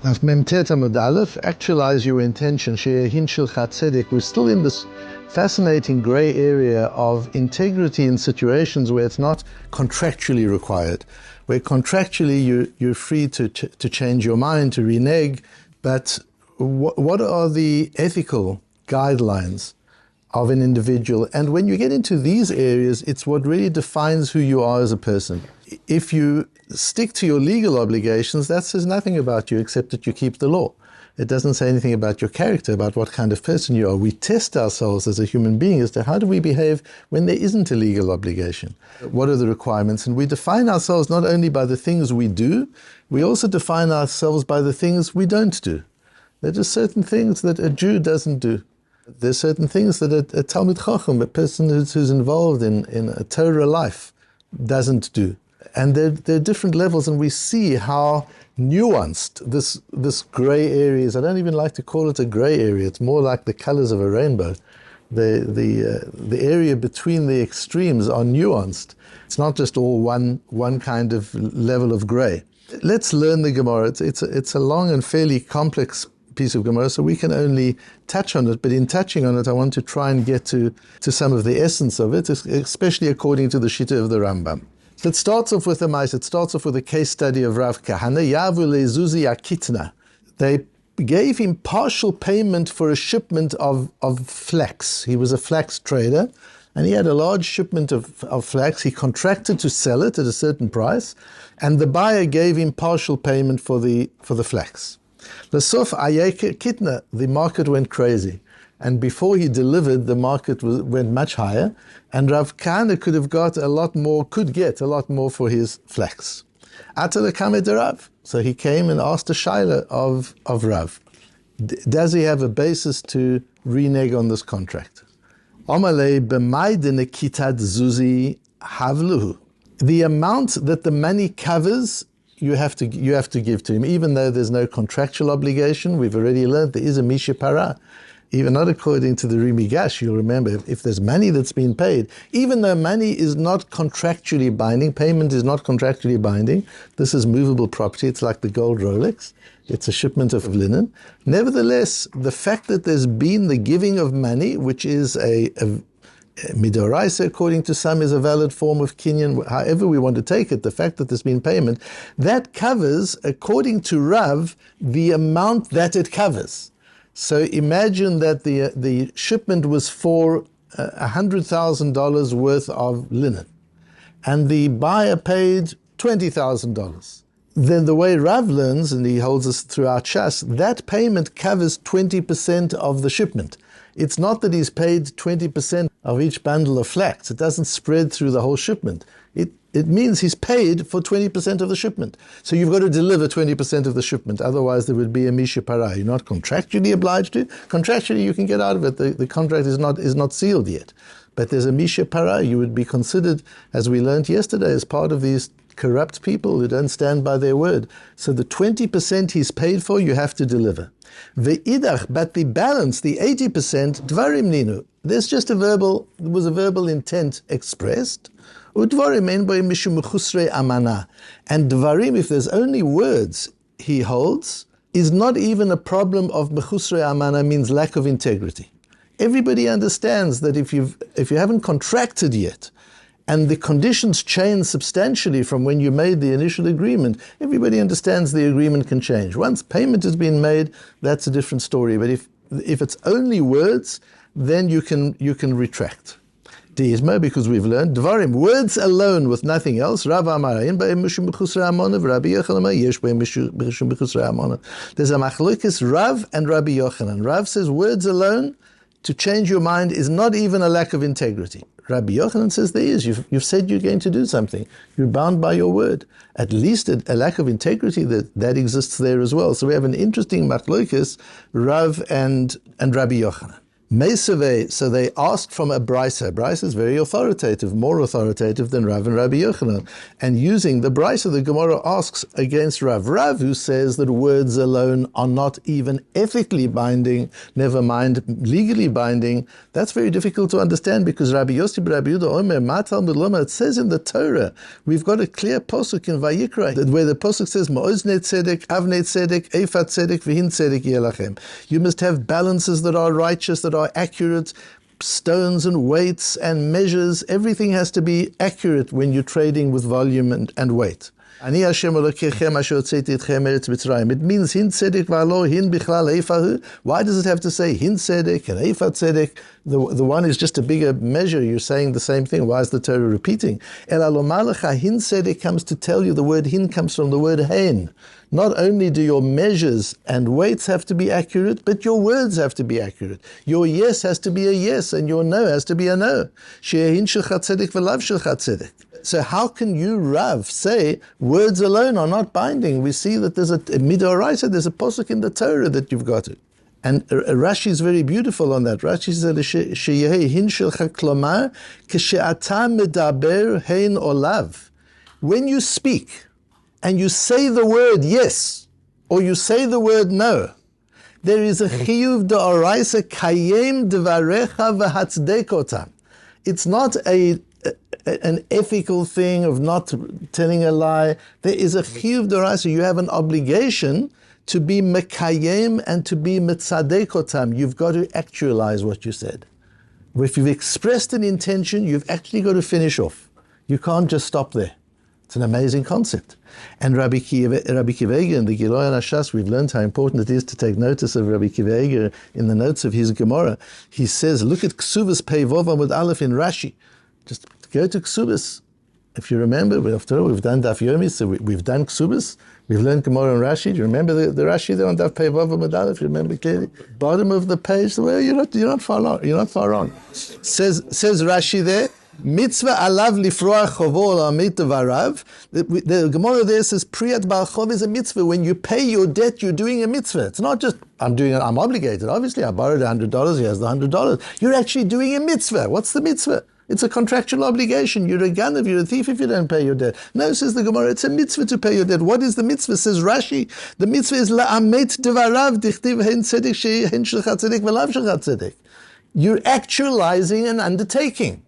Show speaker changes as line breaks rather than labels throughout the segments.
Daf Yomi Actualize your intention, she'eh. We're still in this fascinating grey area of integrity in situations where it's not contractually required, where contractually you're free to change your mind, to renege, but what are the ethical guidelines of an individual? And when you get into these areas, it's what really defines who you are as a person. If you stick to your legal obligations, that says nothing about you except that you keep the law. It doesn't say anything about your character, about what kind of person you are. We test ourselves as a human being as to how do we behave when there isn't a legal obligation. What are the requirements? And we define ourselves not only by the things we do, we also define ourselves by the things we don't do. There are just certain things that a Jew doesn't do. There's certain things that a Talmud Chacham, a person who's involved in a Torah life, doesn't do. And there are different levels, and we see how nuanced this grey area is. I don't even like to call it a grey area. It's more like the colors of a rainbow. The area between the extremes are nuanced. It's not just all one kind of level of grey. Let's learn the Gemara. It's a long and fairly complex piece of Gemara, so we can only touch on it. But in touching on it, I want to try and get to some of the essence of it, especially according to the Shitta of the Rambam. So it starts off with a case study of Rav Kahana. Yavu lezuzi akitna. They gave him partial payment for a shipment of flax. He was a flax trader, and he had a large shipment of flax. He contracted to sell it at a certain price, and the buyer gave him partial payment for the flax. L'sof ayek kitna, the market went crazy. And before he delivered, the market went much higher, and Rav Kahana could get a lot more for his flax. Atalekame de Rav. So he came and asked a shaila of Rav. Does he have a basis to renege on this contract? Omalei b'maydene kitad zuzi havluhu. The amount that the money covers, you have to give to him, even though there's no contractual obligation. We've already learned there is a misha para. Even not according to the Rimigash, you'll remember, if there's money that's been paid, even though money is not contractually binding, payment is not contractually binding, this is movable property, it's like the gold Rolex, it's a shipment of linen. Nevertheless, the fact that there's been the giving of money, which is a midoraisa, according to some, is a valid form of kinyan, however we want to take it, the fact that there's been payment, that covers, according to Rav, the amount that it covers. So imagine that the shipment was for $100,000 worth of linen, and the buyer paid $20,000. Then the way Rav learns, and he holds us throughout Shas, that payment covers 20% of the shipment. It's not that he's paid 20% of each bundle of flax. It doesn't spread through the whole shipment. It means he's paid for 20% of the shipment. So you've got to deliver 20% of the shipment. Otherwise, there would be a misha para. You're not contractually obliged to. Contractually, you can get out of it. The contract is not sealed yet. But there's a misha para. You would be considered, as we learned yesterday, as part of these corrupt people who don't stand by their word. So the 20% he's paid for, you have to deliver. Ve'idach, but the balance, the 80%, dvarim ninu. There's just a verbal intent expressed. Udvarim ein bo mishum mechusrei amana. And dvarim, if there's only words, he holds, is not even a problem of mechusrei amana, means lack of integrity. Everybody understands that if you haven't contracted yet, and the conditions change substantially from when you made the initial agreement, everybody understands the agreement can change. Once payment has been made, that's a different story. But if it's only words, then you can retract. Deisma, because we've learned dvarim, words alone with nothing else. Rav Amarayin b'em mishum b'chusrei amona, Rabbi Yochanan yesh b'em mishum b'chusrei amona. There's a machlokes Rav and Rabbi Yochanan. Rav says words alone to change your mind is not even a lack of integrity. Rabbi Yochanan says there is. You've said you're going to do something. You're bound by your word. At least a lack of integrity that exists there as well. So we have an interesting machlokes, Rav and Rabbi Yochanan. Meisaveh, so they asked from a Brisa. Brisa is very authoritative, more authoritative than Rav and Rabbi Yochanan. And using the Brisa, the Gemara asks against Rav. Rav, who says that words alone are not even ethically binding, never mind legally binding. That's very difficult to understand because Rabbi Yossi Rabbi Yehuda Omer, Matal Miloma, it says in the Torah, we've got a clear posuk in Vayikra, where the posuk says, Ma'ozne tzedek, avne tzedek, eifat tzedek, v'hin tzedek yelachem. You must have balances that are righteous, that are accurate, stones and weights and measures. Everything has to be accurate when you're trading with volume and weight. Ani Hashem Elokechem asher hotzeti etchem eretz Mitzrayim. It means hin tzedek v'alo hin bichlal eifahu. Why does it have to say hin tzedek and eifat tzedek? The one is just a bigger measure. You're saying the same thing. Why is the Torah repeating? Ela lomar lecha hin tzedek comes to tell you the word hin comes from the word hein. Not only do your measures and weights have to be accurate, but your words have to be accurate. Your yes has to be a yes, and your no has to be a no. She'ehin shilcha tzedek v'lav shilcha tzedek. So how can you, Rav, say words alone are not binding? We see that there's a midoraisa, there's a posuk in the Torah that you've got it. And Rashi is very beautiful on that. Rashi said, she'ehin shilcha klomar k'she'ata medaber hein olav. When you speak, and you say the word yes, or you say the word no, there is a chiyuv da'oraisa kayem dvarecha v'hatzdekota. It's not an ethical thing of not telling a lie. There is a chiyuv da'oraisa. You have an obligation to be mekayem and to be mitzadekotam. You've got to actualize what you said. If you've expressed an intention, you've actually got to finish off. You can't just stop there. It's an amazing concept. And Rabbi Kiva Eger in the Giloy Nashas, we've learned how important it is to take notice of Rabbi Kiva Eger in the notes of his Gemara. He says, look at Ksubas Pei Vov Amud Aleph in Rashi. Just go to Ksubas. If you remember, after all, we've done Daf Yomi, so we've done Ksubas. We've learned Gemara and Rashi. Do you remember the Rashi there on Daf Pei Vov Amud Aleph? You remember clearly? Bottom of the page. Well, you're not far on. You're not far on. Says Rashi there, Mitzvah alav lifroach chovo l'amit varav. The Gemara there says priyat bar chov is a mitzvah. When you pay your debt, you're doing a mitzvah. It's not just I'm obligated. Obviously, I borrowed $100. He has the $100. You're actually doing a mitzvah. What's the mitzvah? It's a contractual obligation. You're a ganav, you're a thief if you don't pay your debt. No, says the Gemara, it's a mitzvah to pay your debt. What is the mitzvah? Says Rashi, the mitzvah is la'amet devarav dichtiv hen tzedek she'hen shulchat tzedek v'lav shulchat tzedek. You're actualizing an undertaking.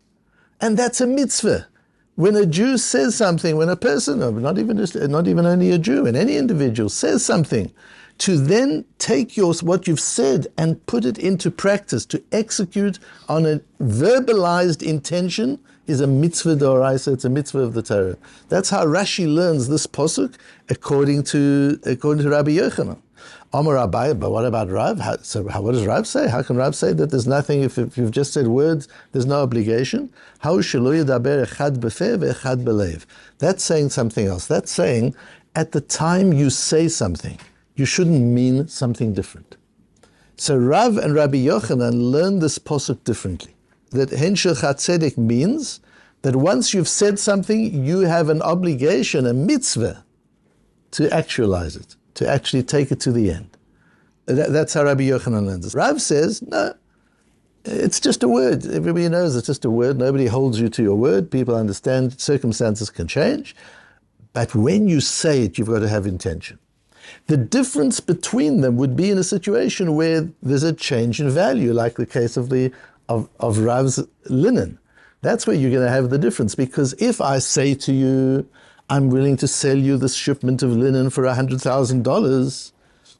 And that's a mitzvah. When a Jew says something, when a person, or not even only a Jew, and any individual says something, to then take what you've said and put it into practice, to execute on a verbalized intention, is a mitzvah d'oraisa. It's a mitzvah of the Torah. That's how Rashi learns this posuk according to Rabbi Yochanan. Amar Abai, but what about Rav? What does Rav say? How can Rav say that there's nothing, if you've just said words, there's no obligation? How shelo yedaber echad befeh ve'echad belev? That's saying something else. That's saying, at the time you say something, you shouldn't mean something different. So Rav and Rabbi Yochanan learn this posuk differently. That hen shulchat tzedek means that once you've said something, you have an obligation, a mitzvah, to actualize it, to actually take it to the end. That's how Rabbi Yochanan learns it. Rav says, no, it's just a word. Everybody knows it's just a word. Nobody holds you to your word. People understand circumstances can change. But when you say it, you've got to have intention. The difference between them would be in a situation where there's a change in value, like the case of Rav's linen. That's where you're going to have the difference. Because if I say to you, I'm willing to sell you this shipment of linen for $100,000,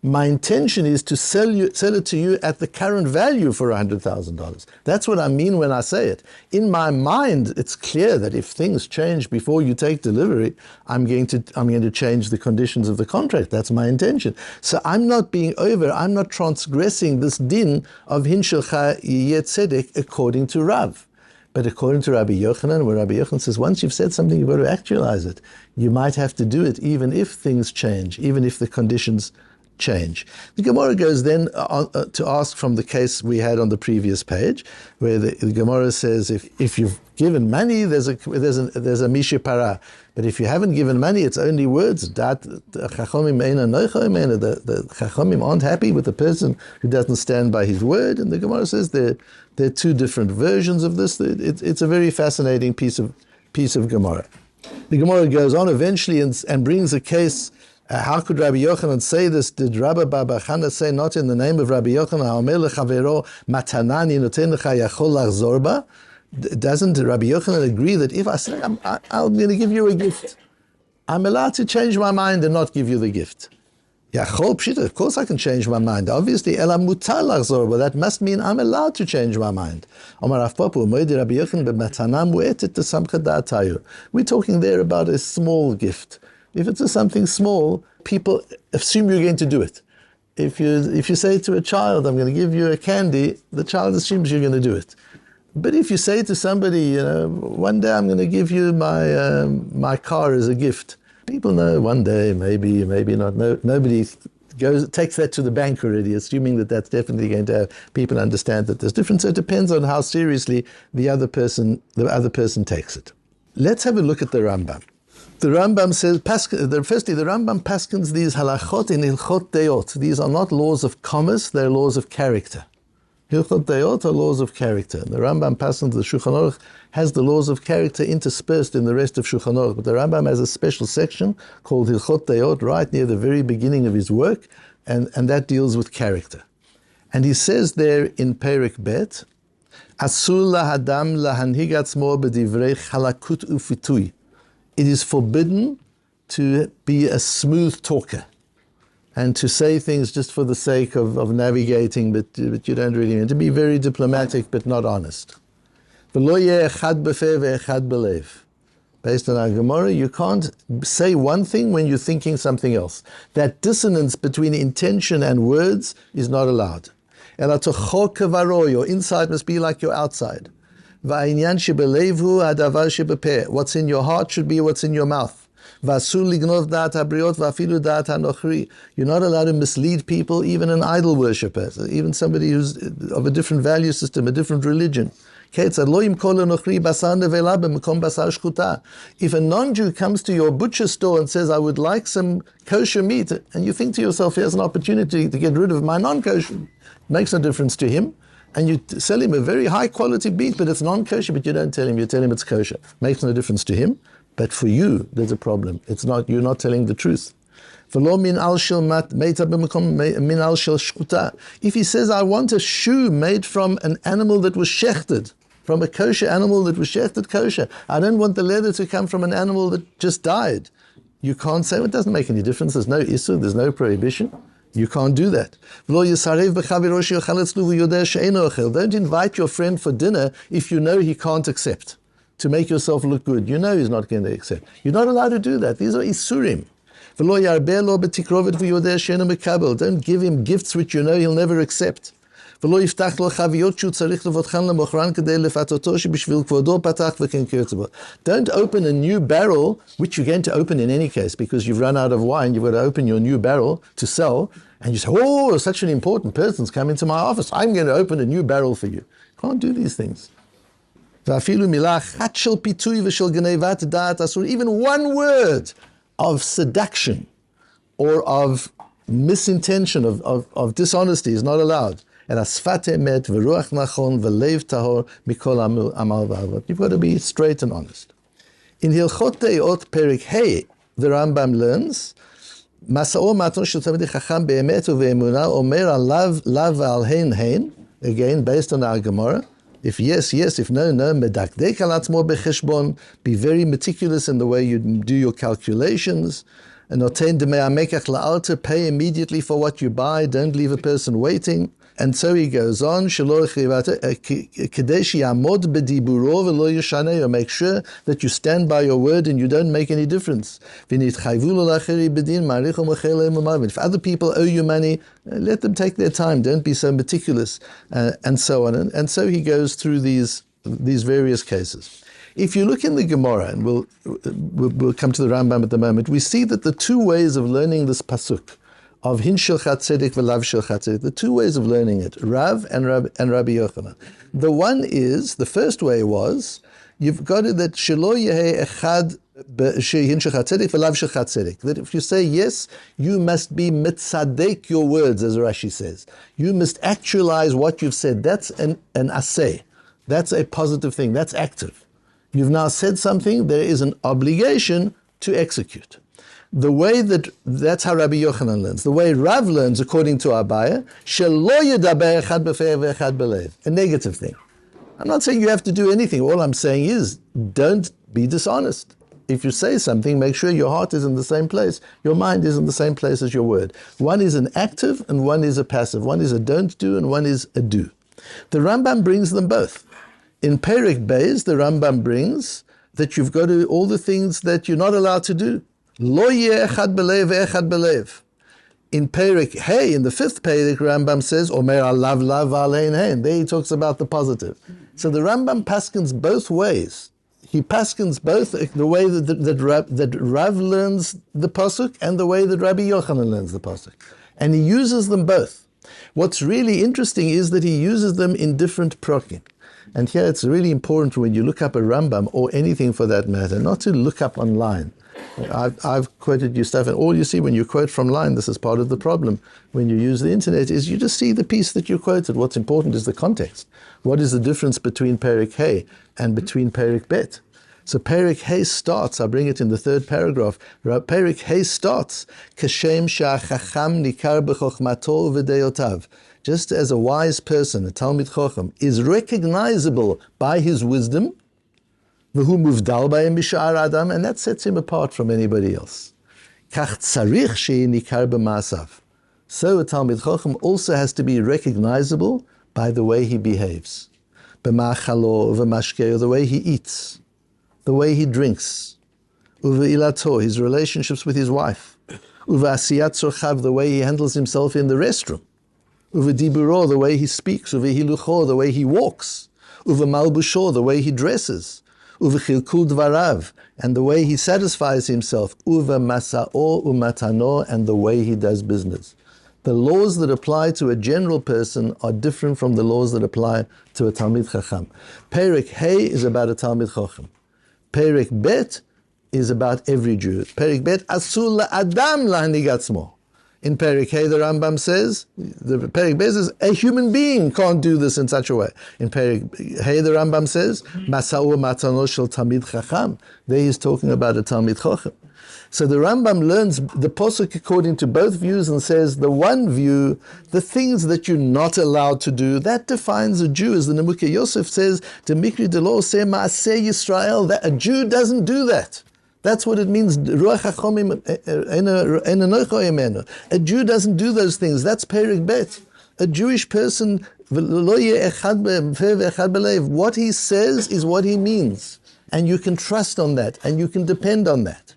my intention is to sell it to you at the current value for $100,000. That's what I mean when I say it. In my mind, it's clear that if things change before you take delivery, I'm going to change the conditions of the contract. That's my intention. So I'm not I'm not transgressing this din of hin shulcha yeh tzedek according to Rav. But according to Rabbi Yochanan, where Rabbi Yochanan says, once you've said something, you've got to actualize it. You might have to do it even if things change, even if the conditions change. The Gemara goes then to ask from the case we had on the previous page, where the Gemara says if you've given money, there's a mishe para, but if you haven't given money, it's only words. The Chachamim aren't happy with the person who doesn't stand by his word, and the Gemara says there are two different versions of this. It's a very fascinating piece of Gemara. The Gemara goes on eventually and brings a case. How could Rabbi Yochanan say this? Did Rabbi Baba Chana say not in the name of Rabbi Yochanan? Doesn't Rabbi Yochanan agree that if I say I'm going to give you a gift, I'm allowed to change my mind and not give you the gift? Of course I can change my mind. Obviously, that must mean I'm allowed to change my mind. We're talking there about a small gift. If it's something small, people assume you're going to do it. If you say to a child, I'm going to give you a candy, the child assumes you're going to do it. But if you say to somebody, one day I'm going to give you my car as a gift, people know one day, maybe not. Nobody takes that to the bank already, assuming that that's definitely going to have people understand that there's difference. So it depends on how seriously the other person takes it. Let's have a look at the Rambam. The Rambam says, firstly, the Rambam paskins these halachot in hilchot deot. These are not laws of commerce, they're laws of character. Hilchot deot are laws of character. The Rambam paskins, the Shulchan Aruch has the laws of character interspersed in the rest of Shulchan Aruch, but the Rambam has a special section called Hilchot deot right near the very beginning of his work, and that deals with character. And he says there in Perek Bet, Asur lahadam lahanhig atzmo b'divrei chalakut ufitui. It is forbidden to be a smooth talker and to say things just for the sake of navigating, but you don't really mean to be very diplomatic but not honest. Based on our Gemara, you can't say one thing when you're thinking something else. That dissonance between intention and words is not allowed. Your inside must be like your outside. What's in your heart should be what's in your mouth. You're not allowed to mislead people, even an idol worshipper, even somebody who's of a different value system, a different religion. If a non-Jew comes to your butcher store and says, I would like some kosher meat, and you think to yourself, here's an opportunity to get rid of my non-kosher, it makes no difference to him. And you sell him a very high quality meat, but it's non-kosher, but you don't tell him, you tell him it's kosher. Makes no difference to him, but for you, there's a problem. You're not telling the truth. If he says, I want a shoe made from an animal that was shechted, from a kosher animal that was shechted kosher, I don't want the leather to come from an animal that just died. You can't say, it doesn't make any difference, there's no issur, there's no prohibition. You can't do that. Don't invite your friend for dinner if you know he can't accept. To make yourself look good. You know he's not going to accept. You're not allowed to do that. These are isurim. Don't give him gifts which you know he'll never accept. Don't open a new barrel, which you're going to open in any case, because you've run out of wine, you've got to open your new barrel to sell, and you say, oh, such an important person's come into my office, I'm going to open a new barrel for you. Can't do these things. Even one word of seduction or of misintention, of dishonesty is not allowed. You've got to be straight and honest. In Hilchot Deot Perek Hey, the Rambam learns, again, based on our Gemara, if yes, yes, if no, no, be very meticulous in the way you do your calculations, and pay immediately for what you buy, don't leave a person waiting. And so he goes on, make sure that you stand by your word and you don't make any difference. If other people owe you money, let them take their time, don't be so meticulous, and so on. And so he goes through these various cases. If you look in the Gemara, and we'll come to the Rambam at the moment, we see that the two ways of learning this pasuk of hin shilchat tzedek v'lav shilchat tzedek. The two ways of learning it, Rav and Rabbi Yochanan. The one is, the first way was, you've got it that shelo yehe echad shehin shilchat tzedek v'lav shilchat tzedek. That if you say yes, you must be mitzadek your words, as Rashi says. You must actualize what you've said. That's an aseh. That's a positive thing. That's active. You've now said something, there is an obligation to execute. The way that's how Rabbi Yochanan learns. The way Rav learns, according to Abaya, shelo yedaber echad b'feh ve'echad b'lev. A negative thing. I'm not saying you have to do anything. All I'm saying is, don't be dishonest. If you say something, make sure your heart is in the same place. Your mind is in the same place as your word. One is an active and one is a passive. One is a don't do and one is a do. The Rambam brings them both. In Perek Beis, the Rambam brings that you've got to do all the things that you're not allowed to do. Lo yeh echad b'lev ve'echad b'lev. In Perek Hey, in the fifth Perek, Rambam says, Omer alav lav alein hein. There he talks about the positive. So the Rambam paskins both ways. He paskins both the way that Rav learns the pasuk and the way that Rabbi Yochanan learns the pasuk. And he uses them both. What's really interesting is that he uses them in different prokim. And here it's really important when you look up a Rambam, or anything for that matter, not to look up online. I've quoted you stuff, and all you see when you quote from line, this is part of the problem when you use the internet, is you just see the piece that you quoted. What's important is the context. What is the difference between Perek Hey and between Perek Bet? So Perek Hey starts, I bring it in the third paragraph, Perek Hey starts, Kashem sha'achacham nikar b'chochmato v'deyotav. Just as a wise person, a Talmid Chochem, is recognizable by his wisdom, v'hu muvdal b'hem b'sha'ar adam, and that sets him apart from anybody else. Kach tzarich she'hi nikar b'ma'asav. So a Talmid Chochem also has to be recognizable by the way he behaves. B'ma'achalo, v'mashkeo, the way he eats, the way he drinks. Uve'ilato, his relationships with his wife. Uve'asiyat tzorchav, the way he handles himself in the restroom. Uvediburo, the way he speaks. Uvehilucho, the way he walks. Uvemalbusho, the way he dresses. Uvechilkul dvarav, and the way he satisfies himself. Uvemasao umatano, and the way he does business. The laws that apply to a general person are different from the laws that apply to a Talmid Chacham. Perek Hey is about a Talmid Chacham. Perek Bet is about every Jew. Perek Bet asur la'adam lahnig atzmo. In Perek Hey, the Rambam says, the Perek Bet says, a human being can't do this in such a way. In Perek Hey, the Rambam says, Masa'u matano shel Talmid Chacham. There he's talking about a Talmid Chacham. So the Rambam learns the posuk according to both views and says, the one view, the things that you're not allowed to do, that defines a Jew. As the Nemuke Yosef says, Demikri de lo se ma'aseh Yisrael, that a Jew doesn't do that. That's what it means. A Jew doesn't do those things. That's Perek Bet. A Jewish person, what he says is what he means. And you can trust on that, and you can depend on that.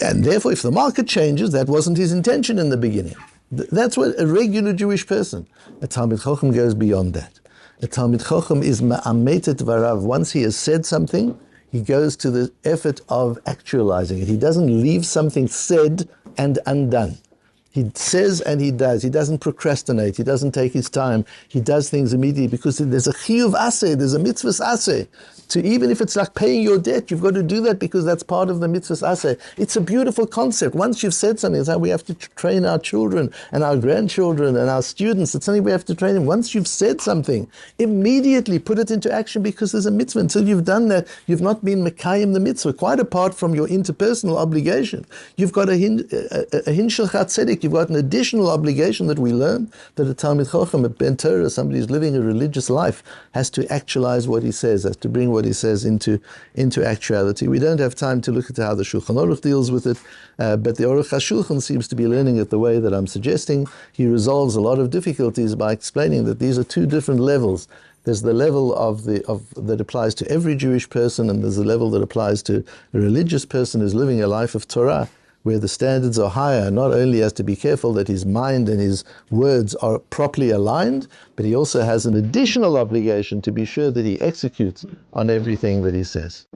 And therefore, if the market changes, that wasn't his intention in the beginning. That's what a regular Jewish person. A Talmid Chochem goes beyond that. A Talmid Chochem is ma'ametet varav. Once he has said something, he goes to the effort of actualizing it. He doesn't leave something said and undone. He says and he does. He doesn't procrastinate. He doesn't take his time. He does things immediately because there's a chiyuv aseh, there's a mitzvahs aseh. To even if it's like paying your debt, you've got to do that because that's part of the mitzvahs aseh. It's a beautiful concept. Once you've said something, it's how we have to train our children and our grandchildren and our students. It's something we have to train them. Once you've said something, immediately put it into action because there's a mitzvah. Until you've done that, you've not been mekayim the mitzvah. Quite apart from your interpersonal obligation, you've got a hin shilchat tzedek. You've got an additional obligation that we learn that a Talmid Chochem, a Ben Torah, somebody who's living a religious life, has to actualize what he says, has to bring what he says into actuality. We don't have time to look at how the Shulchan Aruch deals with it, but the Aruch HaShulchan seems to be learning it the way that I'm suggesting. He resolves a lot of difficulties by explaining that these are two different levels. There's the level that applies to every Jewish person, and there's the level that applies to a religious person who's living a life of Torah, where the standards are higher. Not only has to be careful that his mind and his words are properly aligned, but he also has an additional obligation to be sure that he executes on everything that he says.